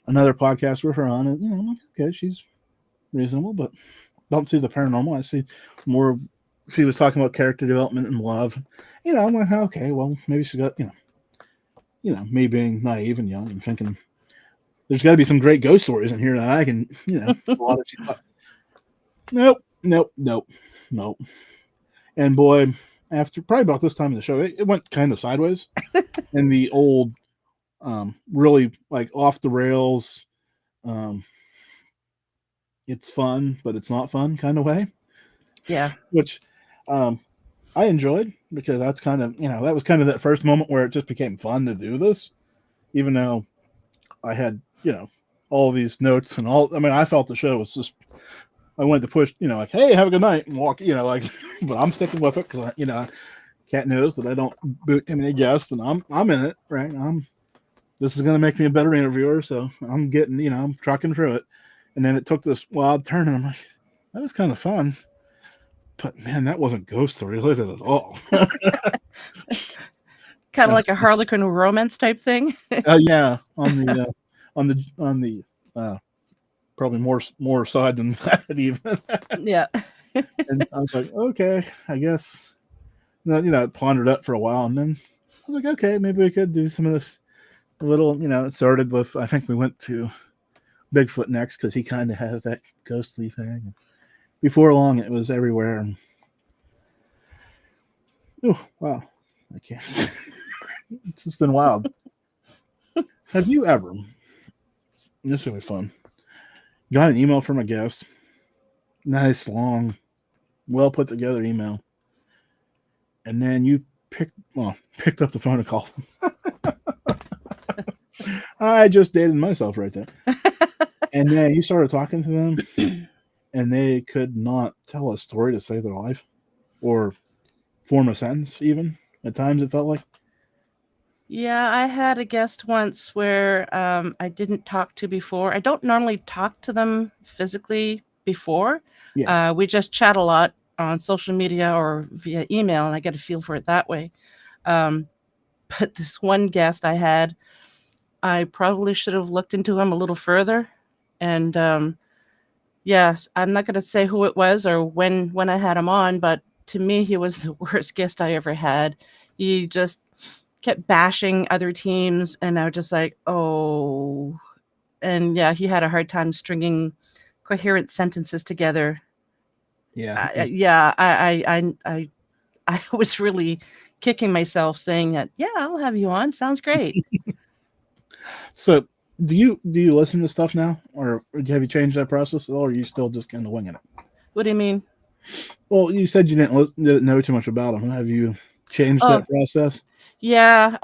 another podcast with her on, and I'm like, okay, she's reasonable, but don't see the paranormal. I see more. She was talking about character development and love. I'm like, okay, well, maybe she got me being naive and young and thinking there's got to be some great ghost stories in here that I can, a lot of Nope. And boy, after probably about this time of the show, it went kind of sideways in the old, really like off the rails. It's fun, but it's not fun kind of way. Yeah. Which I enjoyed, because that's kind of, that was kind of that first moment where it just became fun to do this, even though I had, all these notes and all. I mean, I felt the show was just, I went to push, like, hey, have a good night, and walk, but I'm sticking with it because, Kat knows that I don't boot too many guests, and I'm in it, right? This is going to make me a better interviewer, so I'm getting, I'm trucking through it. And then it took this wild turn, and I'm like, that was kind of fun. But man, that wasn't ghost related at all. Kind of like a Harlequin romance type thing. Yeah, on the probably more side than that even. Yeah. And I was like, okay, I guess. And then, pondered up for a while, and then I was like, okay, maybe we could do some of this. A little, it started with, I think we went to Bigfoot next because he kind of has that ghostly thing. Before long, it was everywhere. And, oh, wow. I can't. It's just been wild. Have you ever, this is going to be fun, got an email from a guest, nice, long, well put together email, and then you picked up the phone and called them? I just dated myself right there. And then you started talking to them, and they could not tell a story to save their life or form a sentence, even. At times it felt like. Yeah, I had a guest once where I didn't talk to before. I don't normally talk to them physically before. Yeah. We just chat a lot on social media or via email, and I get a feel for it that way. But this one guest I had, I probably should have looked into him a little further. And yeah, I'm not going to say who it was or when I had him on, but to me, he was the worst guest I ever had. He just kept bashing other teams, and I was just like, oh. And yeah, he had a hard time stringing coherent sentences together. Yeah. Yeah, I was really kicking myself saying that, yeah, I'll have you on. Sounds great. So do you listen to stuff now, or have you changed that process at all, or are you still just kind of winging it? What do you mean? Well, you said you didn't know too much about them. Have you changed Oh, that process? yeah.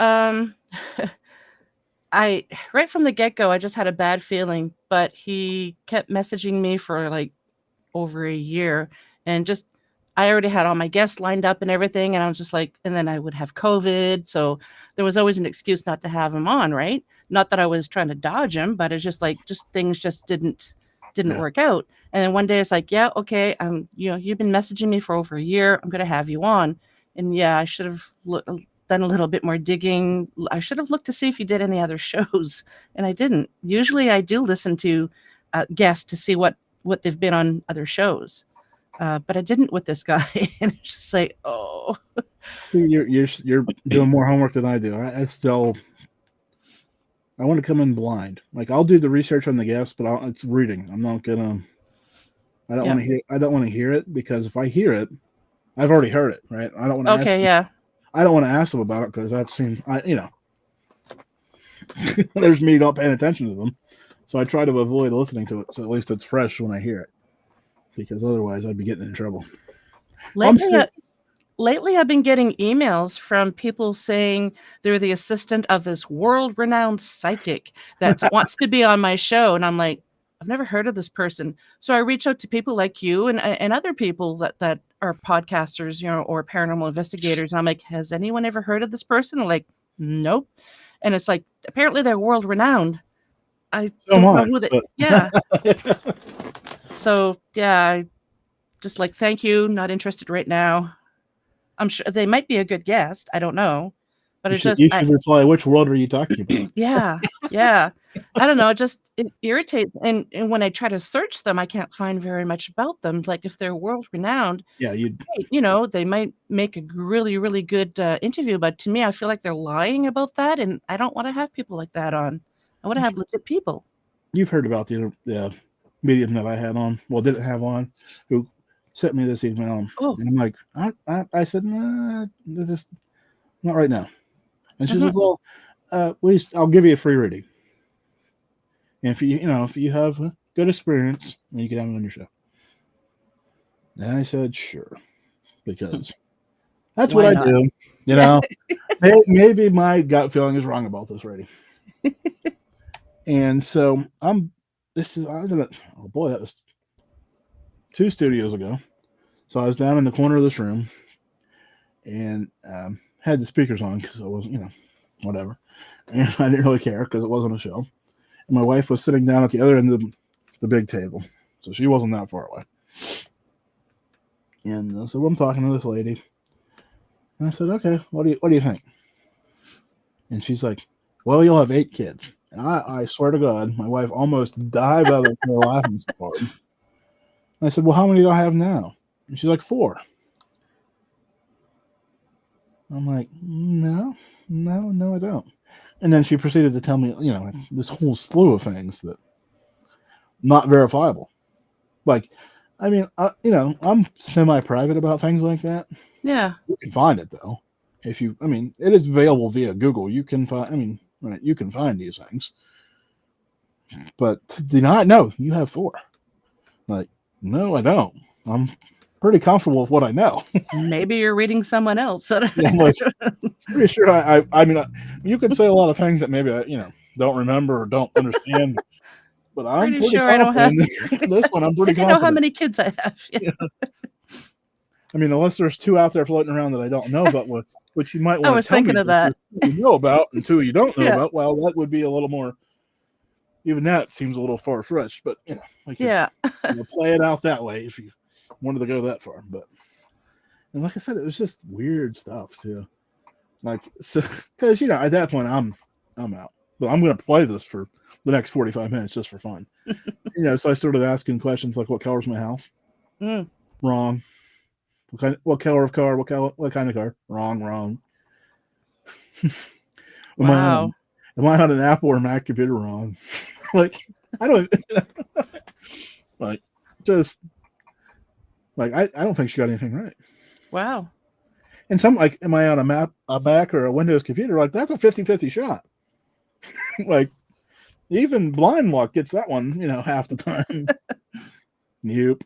I right from the get-go, I just had a bad feeling, but he kept messaging me for like over a year, and just I already had all my guests lined up and everything, and I was just like, and then I would have COVID, so there was always an excuse not to have him on, right? Not that I was trying to dodge him, but it's just like just things just didn't Yeah. work out. And then one day it's like, yeah, okay, you've been messaging me for over a year. I'm gonna have you on. And yeah, I should have done a little bit more digging. I should have looked to see if you did any other shows, and I didn't. Usually, I do listen to guests to see what they've been on other shows. But I didn't with this guy, and it's just like, oh, See, you're doing more homework than I do. I want to come in blind. Like I'll do the research on the guests, but it's reading. I'm not gonna. I don't yeah, want to hear. I don't want to hear it because if I hear it, I've already heard it. Right. I don't want to ask. okay, yeah, I don't want to ask them about it because that seems. There's me not paying attention to them, so I try to avoid listening to it. So at least it's fresh when I hear it, because otherwise I'd be getting in trouble. I'm lately, sure. lately I've been getting emails from people saying they're the assistant of this world-renowned psychic that wants to be on my show, and I'm like, I've never heard of this person. So I reach out to people like you and other people that are podcasters, or paranormal investigators. And I'm like, has anyone ever heard of this person? They're like, nope. And it's like, apparently they're world-renowned. I So am don't I. know who they. But Yeah. So yeah, I just like, thank you. Not interested right now. I'm sure they might be a good guest. I don't know, but it's just you should reply. Which world are you talking about? yeah, yeah. I don't know. It irritates, and when I try to search them, I can't find very much about them. Like if they're world renowned, Yeah, you. hey, they might make a really really good interview. But to me, I feel like they're lying about that, and I don't want to have people like that on. I want to have legit people. You've heard about the medium that I had on. Well, didn't have on. Who sent me this email? Oh, And I'm like, I said, nah, this not right now. And she's like, mhm. well, at least I'll give you a free reading. And if you have a good experience, then you can have it on your show. And I said, sure, because that's what Why I not? do. You Yeah. know, maybe my gut feeling is wrong about this reading. And so I was in oh boy, that was 2 studios ago. So I was down in the corner of this room and had the speakers on because I wasn't, whatever. And I didn't really care because it wasn't a show. And my wife was sitting down at the other end of the big table. So she wasn't that far away. And so I'm talking to this lady. And I said, okay, what do you think? And she's like, well, you'll have 8 kids. And I swear to God, my wife almost died out of the chair laughing so hard. And I said, well, how many do I have now? And she's like, 4. I'm like, no, I don't. And then she proceeded to tell me, this whole slew of things that not verifiable. Like, I mean, I'm semi-private about things like that. Yeah. You can find it though. It is available via Google. You can find, right, you can find these things. But to deny, no, you have 4. Like, no, I don't. I'm pretty comfortable with what I know. Maybe you're reading someone else. I'm like, pretty sure you could say a lot of things that maybe I, don't remember or don't understand. But I'm Pretty pretty sure I don't have. confident. This one, I'm pretty I know how confident. many kids I have. Yeah. Unless there's 2 out there floating around that I don't know about, which you might I want was to tell me thinking of that. you know about and 2 you don't know Yeah. about. Well, that would be a little more. Even that seems a little far-fetched, but Yeah. play it out that way if you wanted to go that far. But and like I said, it was just weird stuff too. Like, so because at that point I'm out, but I'm going to play this for the next 45 minutes just for fun. So I started asking questions like, what color's my house? Mm. Wrong. What color of car? What kind of car? Wrong. Wow. Am I on an Apple or Mac computer? Wrong. Like, I don't like just Like, I don't think she got anything right. Wow. And some, like, am I on a Mac or a Windows computer? Like, that's a 50-50 shot. Like, even blind luck gets that one, half the time. Nope.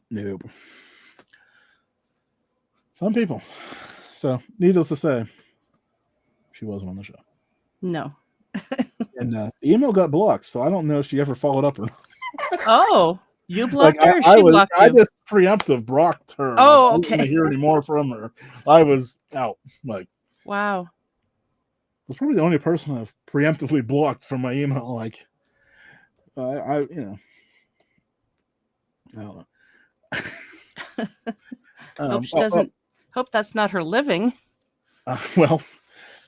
Some people. So, needless to say, she wasn't on the show. No. And the email got blocked, so I don't know if she ever followed up or not. Oh, you blocked Like, her or she blocked I you? just preemptive blocked her. Oh, Like, I okay. didn't hear any more from her. I was out. Like, Wow. that's probably the only person I've preemptively blocked from my email. Like, I don't know. Hope she doesn't. Hope that's not her living. Well,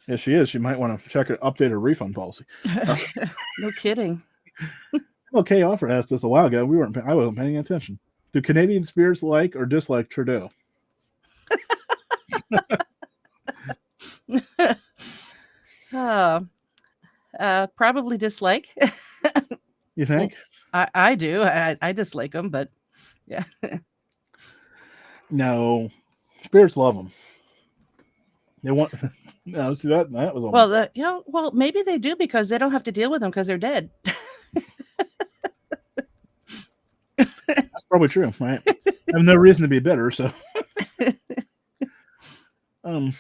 if she is, she might want to update her refund policy. No kidding. Well, Kay Offer asked us a while ago. I wasn't paying attention. Do Canadian spirits like or dislike Trudeau? Probably dislike. You think? I do. I dislike them, but yeah. No, spirits love them. They want. No, see that was Well, well, maybe they do because they don't have to deal with them because they're dead. That's probably true, right? I have no reason to be bitter, so. Oh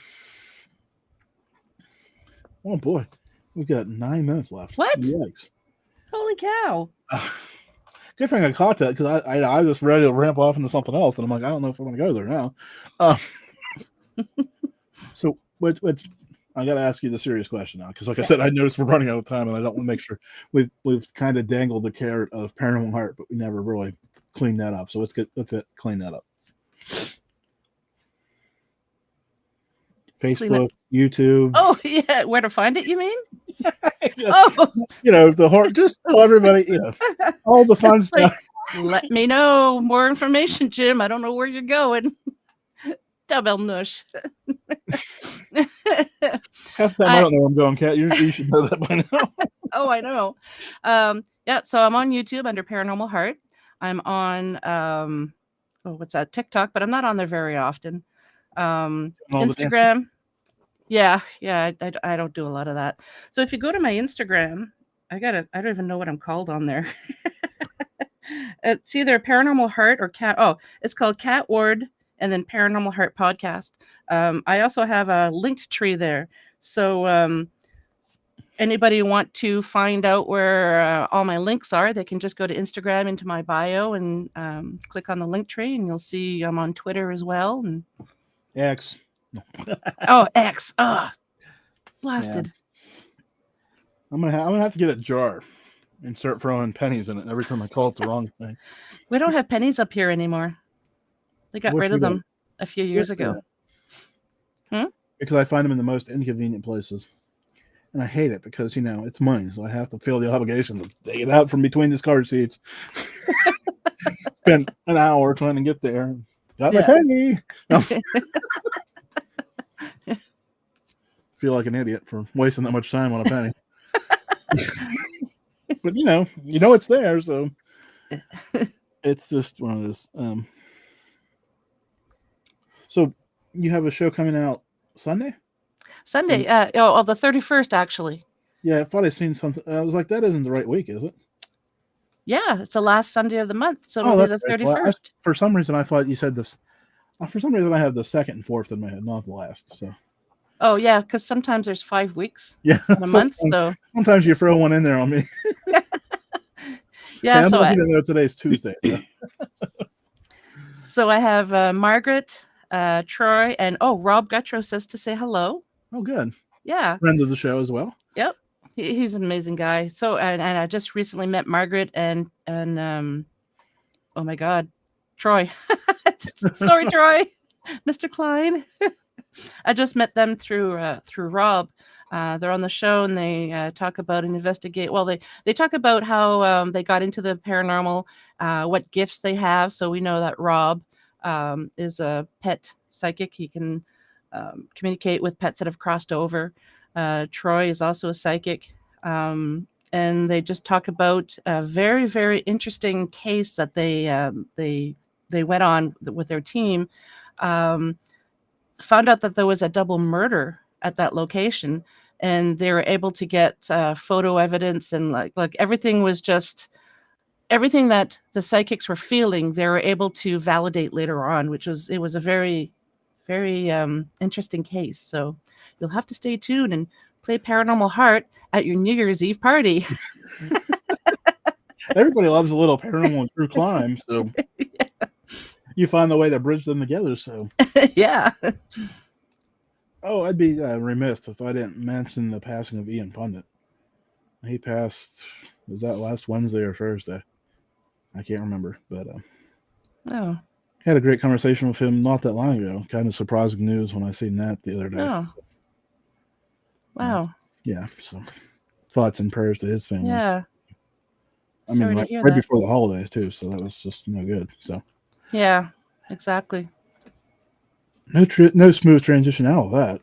boy, we've got 9 minutes left. What? Yikes! Holy cow! Good thing I caught that because I was ready to ramp off into something else, and I'm like, I don't know if I want to go there now. So, what? I got to ask you the serious question now, because, like I said, I noticed we're running out of time, and I don't want to make sure we've kind of dangled the carrot of Paranormal Heart, but we never really cleaned that up. So let's clean that up. Facebook, YouTube. Oh yeah, where to find it? You mean? Oh, the horror. Just tell everybody, all the fun stuff. Let me know more information, Jim. I don't know where you're going. Double nush. Half the time I don't know where I'm going, Kat. You should know that by now. Oh, I know. Yeah, so I'm on YouTube under Paranormal Heart. I'm on what's that? TikTok, but I'm not on there very often. Instagram. Yeah, I don't do a lot of that. So if you go to my Instagram, I don't even know what I'm called on there. It's either Paranormal Heart or Kat. Oh, it's called Kat Ward and then Paranormal Heart Podcast. I also have a linked tree there. So anybody want to find out where all my links are, they can just go to Instagram into my bio and click on the link tree, and you'll see I'm on Twitter as well. And X. Oh, X. Blasted. Yeah. I'm gonna have to get a jar and start throwing pennies in it every time I call it the wrong thing. We don't have pennies up here anymore. They got rid of them a few years ago. Because I find them in the most inconvenient places. And I hate it because, it's money. So I have to feel the obligation to take it out from between the car seats. Spent an hour trying to get there. Got my penny. No. Feel like an idiot for wasting that much time on a penny. But, it's there. So it's just one of those. So you have a show coming out Sunday? Sunday. The 31st, actually. Yeah, I thought I seen something. I was like, that isn't the right week, is it? Yeah, it's the last Sunday of the month, so it'll be the 31st. Well, for some reason, I thought you said this. For some reason, I have the 2nd and 4th in my head, not the last. So. Oh yeah, because sometimes there's 5 weeks. Yeah, in a month. So sometimes you throw one in there on me. Yeah. I'm so lucky to know today's Tuesday. So, so I have Margaret, Troy, and Rob Gutrow says to say hello. Oh, good. Yeah. Friend of the show as well. Yep. He's an amazing guy. So and I just recently met Margaret and oh my God, Troy. Sorry, Troy. Mr. Klein. I just met them through Rob. They're on the show and they talk about and investigate. Well, they talk about how they got into the paranormal, what gifts they have. So we know that Rob is a pet psychic. He can communicate with pets that have crossed over. Troy is also a psychic. And they just talk about a very, very interesting case that they they went on with their team, found out that there was a double murder at that location, and they were able to get photo evidence, and like everything was just everything that the psychics were feeling. They were able to validate later on, which was a very, very interesting case. So you'll have to stay tuned and play Paranormal Heart at your New Year's Eve party. Everybody loves a little paranormal and true crime, so Yeah. you find the way to bridge them together. So Yeah. oh, I'd be remiss if I didn't mention the passing of Ian Pundit. He passed, was that last Wednesday or Thursday? I can't remember, but Oh. had a great conversation with him not that long ago. Kind of surprising news when I seen that the other day. Oh. Wow. Yeah, so thoughts and prayers to his family. Yeah. I mean, Sorry to right, hear right that. before the holidays too, so that was just no good. So Yeah, exactly. no smooth transition out of that.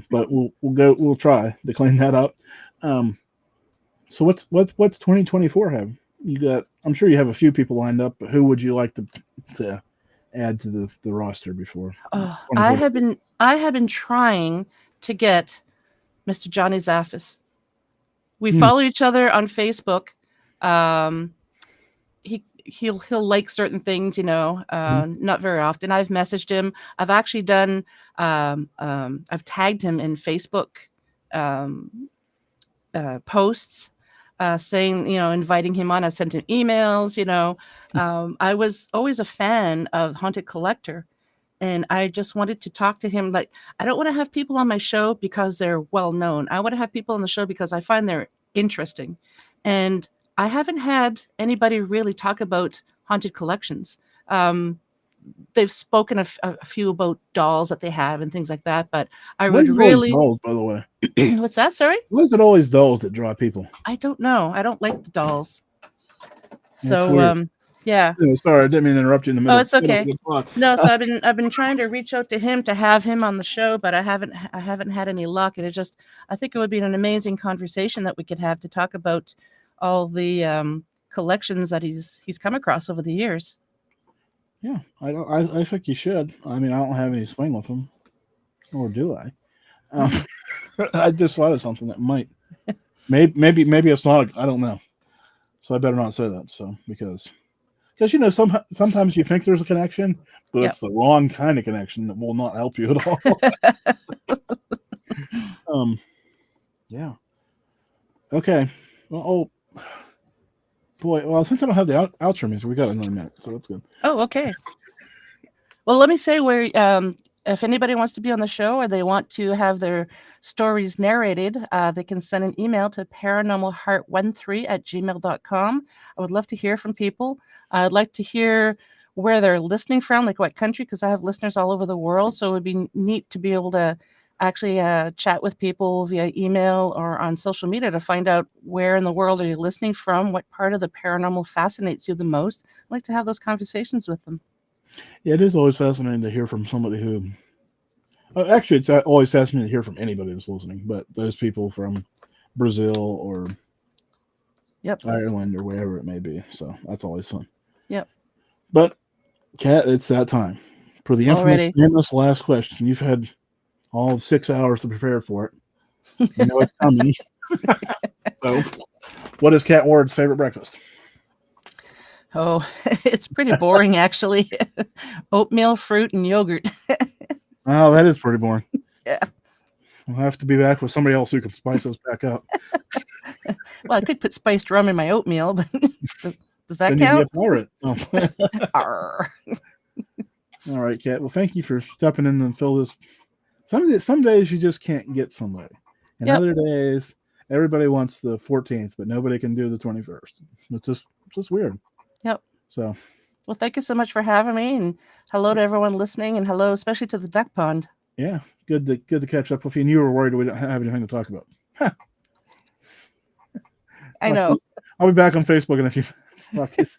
But we'll try to clean that up. So what's 2024 have? You got, I'm sure you have a few people lined up, but who would you like to add to the roster before? Oh, I have been trying to get Mr. Johnny Zaffis. We follow each other on Facebook. He'll like certain things, not very often. I've messaged him. I've actually done I've tagged him in Facebook posts saying, inviting him on. I've sent him emails, I was always a fan of Haunted Collector, and I just wanted to talk to him. Like, I don't want to have people on my show because they're well known. I want to have people on the show because I find they're interesting. And I haven't had anybody really talk about haunted collections. They've spoken a few about dolls that they have and things like that, but I would really. Dolls, by the way. What's that? Sorry? Why is it always dolls that draw people? I don't know. I don't like the dolls. That's So, weird. yeah. Anyway, sorry, I didn't mean to interrupt you in the middle. Oh, it's okay. No, so I've been trying to reach out to him to have him on the show, but I haven't had any luck. And I think it would be an amazing conversation that we could have to talk about all the collections that he's come across over the years. Yeah, I think you should. I mean, I don't have any swing with him, or do I? I just thought of something that might, maybe it's not. I don't know. So I better not say that. So because sometimes you think there's a connection, but it's the wrong kind of connection that will not help you at all. Yeah. Okay. Well, boy. Well, since I don't have the outro music, we got another minute, so that's good. Oh, okay. Well, let me say where if anybody wants to be on the show or they want to have their stories narrated, they can send an email to paranormalheart13@gmail.com. I would love to hear from people. I'd like to hear where they're listening from, like what country, because I have listeners all over the world. So it would be neat to be able to actually chat with people via email or on social media to find out where in the world are you listening from, what part of the paranormal fascinates you the most. I'd like to have those conversations with them. Yeah, it is always fascinating to hear from somebody who. Actually, it's always fascinating to hear from anybody that's listening, but those people from Brazil or Ireland or wherever it may be. So that's always fun. Yep. But, Kat, it's that time for the infamous last question. You've had all 6 hours to prepare for it. You know it's coming. So, what is Kat Ward's favorite breakfast? Oh, it's pretty boring, actually. Oatmeal, fruit, and yogurt. Oh, that is pretty boring. Yeah. We'll have to be back with somebody else who can spice us back up. Well, I could put spiced rum in my oatmeal, but does that then count? You'd be it. Oh. All right, Kat. Well, thank you for stepping in and fill this. Some days you just can't get somebody. And other days, everybody wants the 14th, but nobody can do the 21st. It's just weird. Yep. So, well, thank you so much for having me, and hello to everyone listening, and hello especially to the duck pond. Yeah, good to catch up with you. And you were worried we don't have anything to talk about. Huh. I know. I'll be back on Facebook in a few minutes.